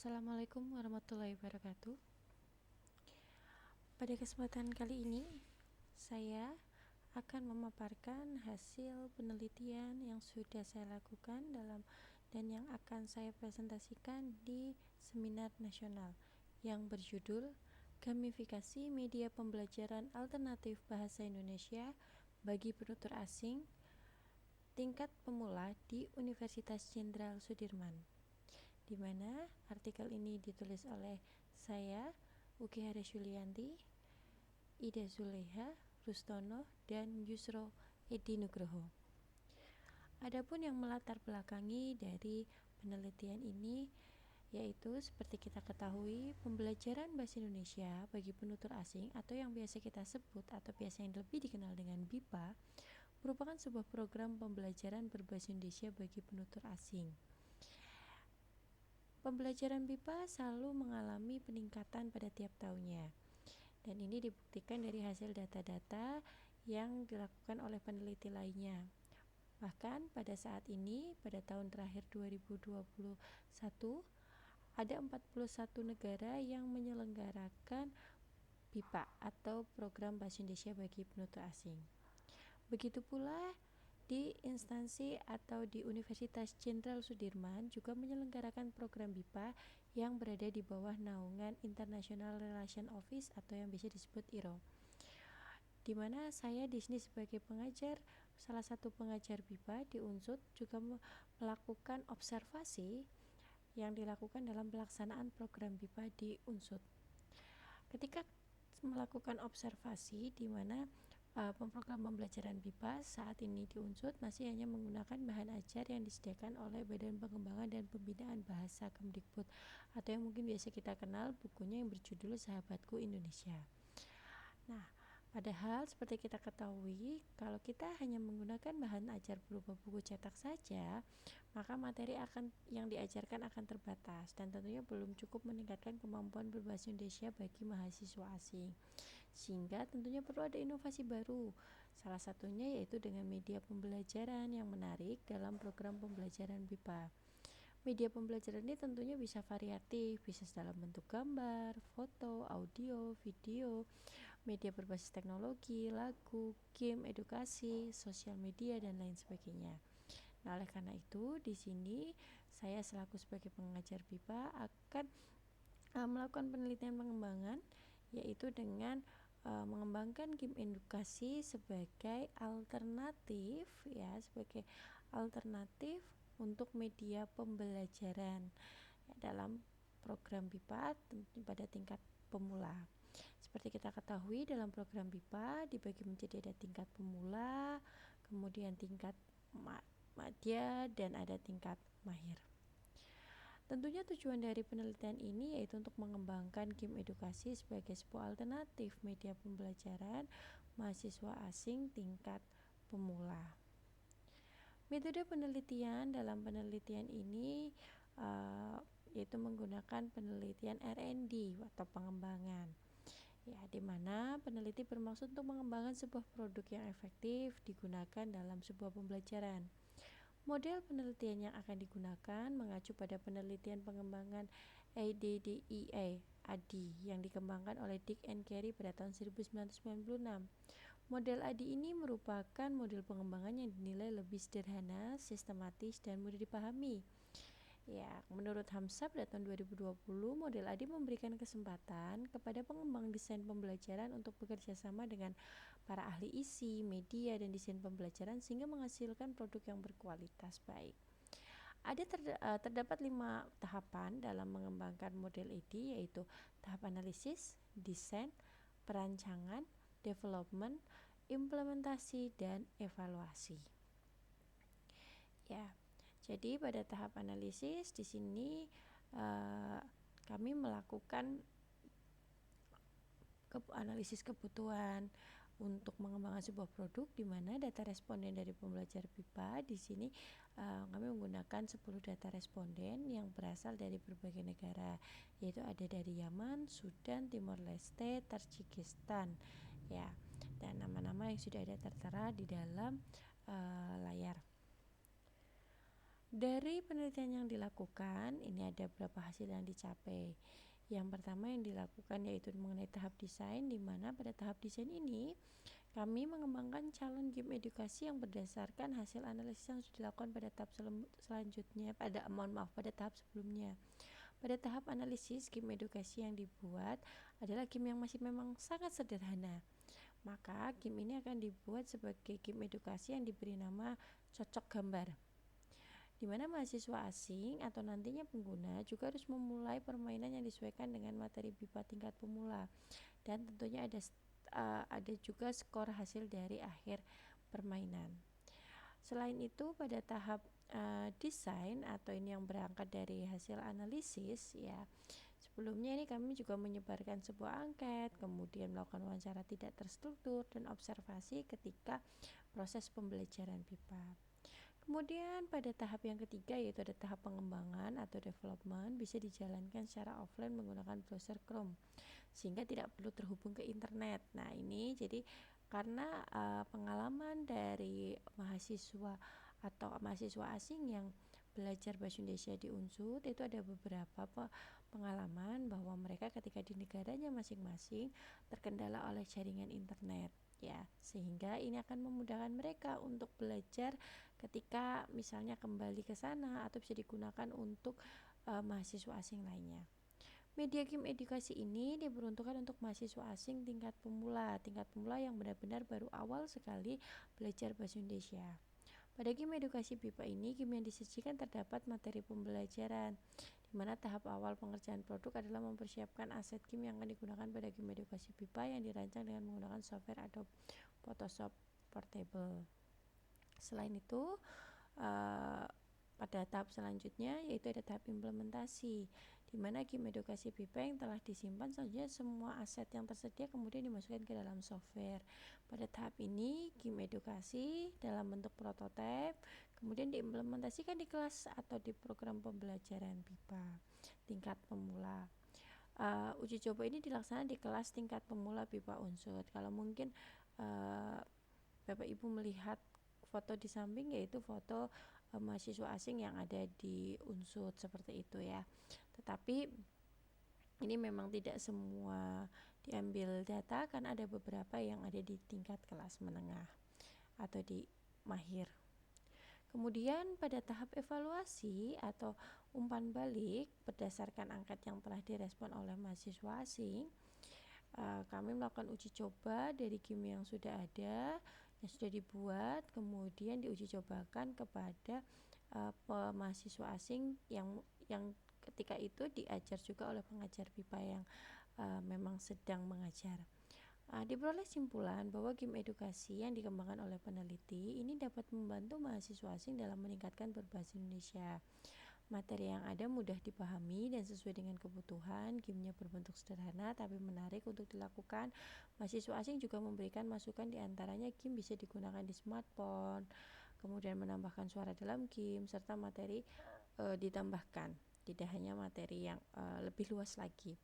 Assalamualaikum warahmatullahi wabarakatuh. Pada kesempatan kali ini, saya akan memaparkan hasil penelitian yang sudah saya lakukan dan yang akan saya presentasikan di seminar nasional yang berjudul Gamifikasi Media Pembelajaran Alternatif Bahasa Indonesia bagi Penutur Asing Tingkat Pemula di Universitas Jenderal Sudirman, di mana artikel ini ditulis oleh saya, Uki Haris Yulianti, Ida Zuleha Rustono, dan Yusro Edi Nugroho. Adapun yang melatar belakangi dari penelitian ini yaitu seperti kita ketahui, pembelajaran bahasa Indonesia bagi penutur asing atau yang biasa kita sebut atau biasa yang lebih dikenal dengan BIPA merupakan sebuah program pembelajaran berbahasa Indonesia bagi penutur asing. Pembelajaran BIPA selalu mengalami peningkatan pada tiap tahunnya, dan ini dibuktikan dari hasil data-data yang dilakukan oleh peneliti lainnya. Bahkan pada saat ini, pada tahun terakhir 2021, ada 41 negara yang menyelenggarakan BIPA atau Program Bahasa Indonesia bagi Penutur Asing. Begitu pula di instansi atau di Universitas Jenderal Sudirman juga menyelenggarakan program BIPA yang berada di bawah naungan International Relation Office atau yang biasa disebut IRO. Di mana saya di sini sebagai pengajar, salah satu pengajar BIPA di UNSUD juga melakukan observasi yang dilakukan dalam pelaksanaan program BIPA di UNSUD. Ketika melakukan observasi di mana program pembelajaran BIPA saat ini di UNSUD masih hanya menggunakan bahan ajar yang disediakan oleh Badan Pengembangan dan Pembinaan Bahasa Kemdikbud atau yang mungkin biasa kita kenal bukunya yang berjudul Sahabatku Indonesia. Nah, padahal seperti kita ketahui, kalau kita hanya menggunakan bahan ajar berupa buku cetak saja, maka materi yang diajarkan akan terbatas dan tentunya belum cukup meningkatkan kemampuan berbahasa Indonesia bagi mahasiswa asing. Sehingga tentunya perlu ada inovasi baru. Salah satunya yaitu dengan media pembelajaran yang menarik dalam program pembelajaran BIPA. Media pembelajaran ini tentunya bisa variatif, bisa dalam bentuk gambar, foto, audio, video, media berbasis teknologi, lagu, game, edukasi, sosial media, dan lain sebagainya. Nah, oleh karena itu, di sini saya selaku sebagai pengajar BIPA akan melakukan penelitian pengembangan, yaitu dengan mengembangkan game edukasi sebagai alternatif untuk media pembelajaran dalam program BIPA pada tingkat pemula. Seperti kita ketahui, dalam program BIPA dibagi menjadi ada tingkat pemula, kemudian tingkat madya, dan ada tingkat mahir. Tentunya tujuan dari penelitian ini yaitu untuk mengembangkan game edukasi sebagai sebuah alternatif media pembelajaran mahasiswa asing tingkat pemula. Metode penelitian dalam penelitian ini yaitu menggunakan penelitian R&D atau pengembangan. Ya, di mana peneliti bermaksud untuk mengembangkan sebuah produk yang efektif digunakan dalam sebuah pembelajaran. Model penelitian yang akan digunakan mengacu pada penelitian pengembangan ADDIE ADI yang dikembangkan oleh Dick and Carey pada tahun 1996. Model ADI ini merupakan model pengembangan yang dinilai lebih sederhana, sistematis, dan mudah dipahami. Ya, menurut Hamsa pada tahun 2020, model ADI memberikan kesempatan kepada pengembang desain pembelajaran untuk bekerja sama dengan para ahli isi, media, dan desain pembelajaran sehingga menghasilkan produk yang berkualitas baik. Terdapat 5 tahapan dalam mengembangkan model ADI, yaitu tahap analisis, desain, perancangan, development, implementasi, dan evaluasi. Ya, jadi pada tahap analisis di sini kami melakukan analisis kebutuhan untuk mengembangkan sebuah produk, di mana data responden dari pembelajar BIPA di sini kami menggunakan 10 data responden yang berasal dari berbagai negara, yaitu ada dari Yaman, Sudan, Timor Leste, Tajikistan, ya, dan nama-nama yang sudah ada tertera di dalam layar. Dari penelitian yang dilakukan, ini ada beberapa hasil yang dicapai. Yang pertama yang dilakukan yaitu mengenai tahap desain, di mana pada tahap desain ini kami mengembangkan calon game edukasi yang berdasarkan hasil analisis yang sudah dilakukan pada tahap selanjutnya, pada tahap sebelumnya. Pada tahap analisis, game edukasi yang dibuat adalah game yang masih memang sangat sederhana. Maka game ini akan dibuat sebagai game edukasi yang diberi nama cocok gambar, di mana mahasiswa asing atau nantinya pengguna juga harus memulai permainan yang disesuaikan dengan materi BIPA tingkat pemula, dan tentunya ada juga skor hasil dari akhir permainan. Selain itu, pada tahap desain atau ini yang berangkat dari hasil analisis ya, sebelumnya ini kami juga menyebarkan sebuah angket, kemudian melakukan wawancara tidak terstruktur dan observasi ketika proses pembelajaran BIPA. Kemudian pada tahap yang ketiga yaitu ada tahap pengembangan atau development, bisa dijalankan secara offline menggunakan browser Chrome sehingga tidak perlu terhubung ke internet. Nah, ini jadi karena pengalaman dari mahasiswa atau mahasiswa asing yang belajar bahasa Indonesia di Unsud itu ada beberapa pengalaman bahwa mereka ketika di negaranya masing-masing terkendala oleh jaringan internet ya, sehingga ini akan memudahkan mereka untuk belajar ketika misalnya kembali ke sana atau bisa digunakan untuk mahasiswa asing lainnya. Media game edukasi ini diperuntukkan untuk mahasiswa asing tingkat pemula yang benar-benar baru awal sekali belajar bahasa Indonesia. Pada game edukasi BIPA ini, game yang disajikan terdapat materi pembelajaran, di mana tahap awal pengerjaan produk adalah mempersiapkan aset game yang akan digunakan pada game edukasi BIPA yang dirancang dengan menggunakan software Adobe Photoshop Portable. Selain itu, pada tahap selanjutnya yaitu ada tahap implementasi, di mana game edukasi BIPA yang telah disimpan selanjutnya semua aset yang tersedia kemudian dimasukkan ke dalam software. Pada tahap ini game edukasi dalam bentuk prototipe kemudian diimplementasikan di kelas atau di program pembelajaran BIPA tingkat pemula. Uji coba ini dilaksanakan di kelas tingkat pemula BIPA Unsud. Kalau mungkin Bapak Ibu melihat foto di samping yaitu foto mahasiswa asing yang ada di Unsud seperti itu ya. Tetapi ini memang tidak semua diambil data, kan ada beberapa yang ada di tingkat kelas menengah atau di mahir. Kemudian pada tahap evaluasi atau umpan balik berdasarkan angket yang telah direspon oleh mahasiswa asing, kami melakukan uji coba dari game yang sudah ada, yang sudah dibuat, kemudian diuji cobakan kepada mahasiswa asing yang ketika itu diajar juga oleh pengajar BIPA yang memang sedang mengajar. Diperoleh simpulan bahwa game edukasi yang dikembangkan oleh peneliti ini dapat membantu mahasiswa asing dalam meningkatkan berbahasa Indonesia. Materi yang ada mudah dipahami dan sesuai dengan kebutuhan. Gamenya berbentuk sederhana tapi menarik untuk dilakukan. Mahasiswa asing juga memberikan masukan, diantaranya game bisa digunakan di smartphone, kemudian menambahkan suara dalam game, serta materi ditambahkan, tidak hanya materi yang lebih luas lagi.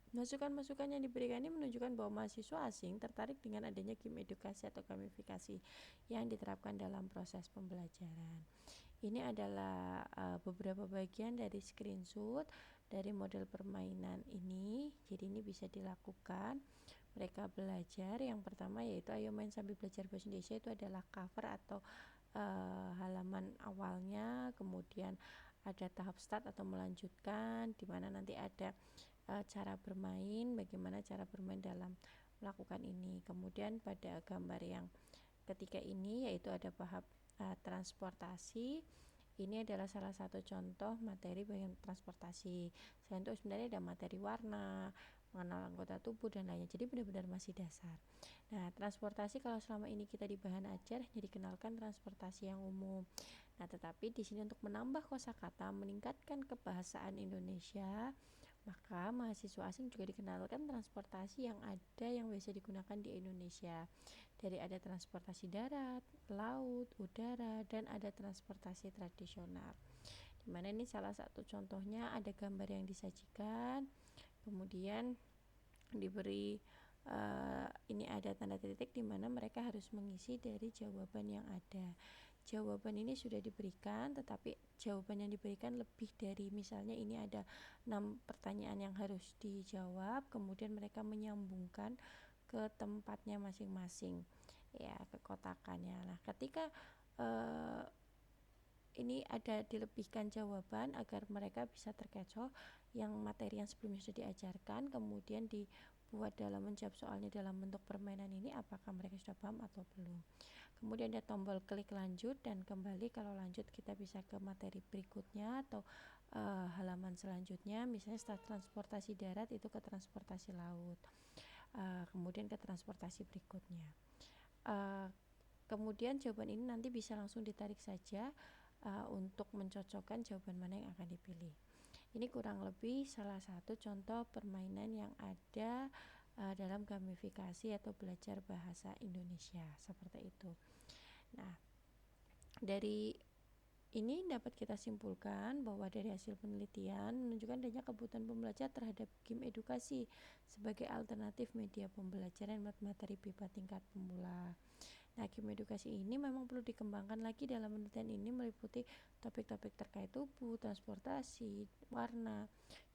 Masukan-masukan yang diberikan ini menunjukkan bahwa mahasiswa asing tertarik dengan adanya game edukasi atau gamifikasi yang diterapkan dalam proses pembelajaran. Ini adalah beberapa bagian dari screenshot dari model permainan ini. Jadi ini bisa dilakukan. Mereka belajar, yang pertama yaitu ayo main sambil belajar bahasa Indonesia, itu adalah cover atau halaman awalnya. Kemudian ada tahap start atau melanjutkan, di mana nanti ada cara bermain, bagaimana cara bermain dalam melakukan ini. Kemudian pada gambar yang ketiga ini yaitu ada tahap transportasi. Ini adalah salah satu contoh materi bagian transportasi. Selain itu sebenarnya ada materi warna, mengenal anggota tubuh dan lainnya. Jadi benar-benar masih dasar. Nah, transportasi kalau selama ini kita di bahan ajar hanya dikenalkan transportasi yang umum. Nah, tetapi di sini untuk menambah kosakata, meningkatkan kebahasaan Indonesia, maka mahasiswa asing juga dikenalkan transportasi yang ada yang biasa digunakan di Indonesia. Dari ada transportasi darat, laut, udara, dan ada transportasi tradisional. Dimana ini salah satu contohnya ada gambar yang disajikan, kemudian diberi ini ada tanda titik di mana mereka harus mengisi dari jawaban yang ada. jawaban ini sudah diberikan, tetapi jawaban yang diberikan lebih dari, misalnya ini ada 6 pertanyaan yang harus dijawab, kemudian mereka menyambungkan ke tempatnya masing-masing, ya, ke kotakannya. Nah, ketika ini ada dilebihkan jawaban agar mereka bisa terkecoh yang materi yang sebelumnya sudah diajarkan, kemudian dibuat dalam menjawab soalnya dalam bentuk permainan ini, apakah mereka sudah paham atau belum. Kemudian ada tombol klik lanjut dan kembali. Kalau lanjut kita bisa ke materi berikutnya atau halaman selanjutnya, misalnya setelah transportasi darat itu ke transportasi laut, kemudian ke transportasi berikutnya. Kemudian jawaban ini nanti bisa langsung ditarik saja untuk mencocokkan jawaban mana yang akan dipilih. Ini kurang lebih salah satu contoh permainan yang ada dalam gamifikasi atau belajar bahasa Indonesia, seperti itu. Nah, dari ini dapat kita simpulkan bahwa dari hasil penelitian menunjukkan adanya kebutuhan pembelajar terhadap game edukasi sebagai alternatif media pembelajaran materi BIPA tingkat pemula. Nah, game edukasi ini memang perlu dikembangkan lagi. Dalam penelitian ini meliputi topik-topik terkait tubuh, transportasi, warna.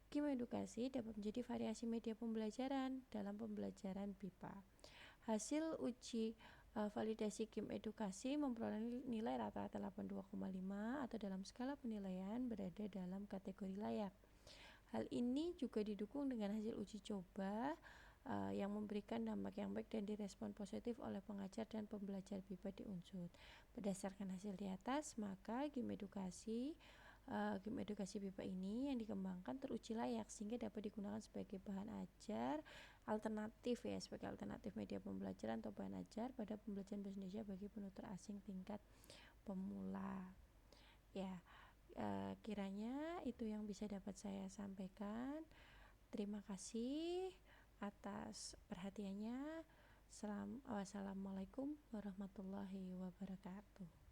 Game edukasi dapat menjadi variasi media pembelajaran dalam pembelajaran BIPA. Hasil uji validasi game edukasi memperoleh nilai rata-rata 82,5 atau dalam skala penilaian berada dalam kategori layak. Hal ini juga didukung dengan hasil uji coba yang memberikan dampak yang baik dan direspon positif oleh pengajar dan pembelajar BIPA di Unsud. Berdasarkan hasil di atas, maka game edukasi BIPA ini yang dikembangkan teruji layak sehingga dapat digunakan sebagai bahan ajar alternatif, ya, sebagai alternatif media pembelajaran atau bahan ajar pada pembelajaran bahasa Indonesia bagi penutur asing tingkat pemula. Ya, kiranya itu yang bisa dapat saya sampaikan. Terima kasih atas perhatiannya. Wassalamualaikum warahmatullahi wabarakatuh.